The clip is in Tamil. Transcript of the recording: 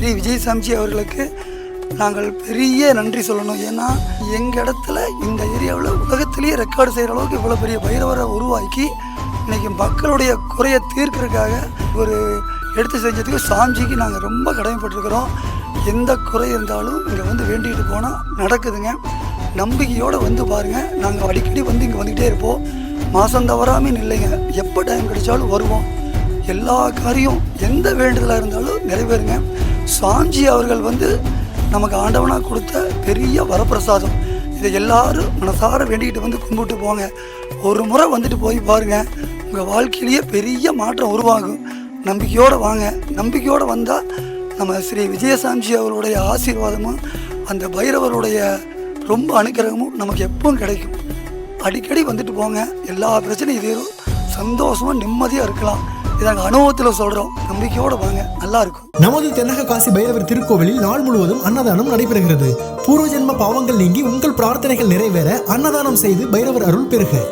ஸ்ரீ விஜயசாமிஜி அவர்களுக்கு நாங்கள் பெரிய நன்றி சொல்லணும். ஏன்னா எங்கள் இடத்துல இந்த ஏரியாவில் உலகத்திலேயே ரெக்கார்டு செய்கிற அளவுக்கு இவ்வளோ பெரிய பைரவரை உருவாக்கி இன்றைக்கி மக்களுடைய குறையை தீர்க்கிறதுக்காக ஒரு எடுத்து செஞ்சதுக்கு சாமிஜிக்கு நாங்கள் ரொம்ப கடமைப்பட்டிருக்கிறோம். எந்த குறை இருந்தாலும் இங்கே வந்து வேண்டிகிட்டு போனால் நடக்குதுங்க. நம்பிக்கையோடு வந்து பாருங்கள். நாங்கள் அடிக்கடி வந்து இங்கே வந்துக்கிட்டே இருப்போம். மாதம் தவறாமல் இல்லைங்க, எப்போ டைம் கிடைச்சாலும் வருவோம். எல்லா காரியம் எந்த வேண்டுதலாக இருந்தாலும் நிறைவேறுங்க. சாமிஜி அவர்கள் வந்து நமக்கு ஆண்டவனாக கொடுத்த பெரிய வரப்பிரசாதம். இதை எல்லாரும் மனசார வேண்டிக்கிட்டு வந்து கும்பிட்டு போங்க. ஒரு முறை வந்துட்டு போய் பாருங்கள், உங்கள் வாழ்க்கையிலேயே பெரிய மாற்றம் உருவாகும். நம்பிக்கையோடு வாங்க. நம்பிக்கையோடு வந்தால் நம்ம ஸ்ரீ விஜயசாமிஜி அவருடைய ஆசீர்வாதமும் அந்த பைரவருடைய ரொம்ப அனுக்கிரகமும் நமக்கு எப்பவும் கிடைக்கும். அடிக்கடி வந்துட்டு போங்க. எல்லா பிரச்சனையும் தீரும். சந்தோஷமாக நிம்மதியாக இருக்கலாம். இதை நாங்கள் அனுபவத்தில் சொல்கிறோம். நம்பிக்கையோடு வாங்க, நல்லா இருக்கும். நமது தென்னக காசி பைரவர் திருக்கோவிலில் நாள் முழுவதும் அன்னதானம் நடைபெறுகிறது. பூர்வ ஜென்ம பாவங்கள் நீங்கி உங்கள் பிரார்த்தனைகள் நிறைவேற அன்னதானம் செய்து பைரவர் அருள் பெறுக.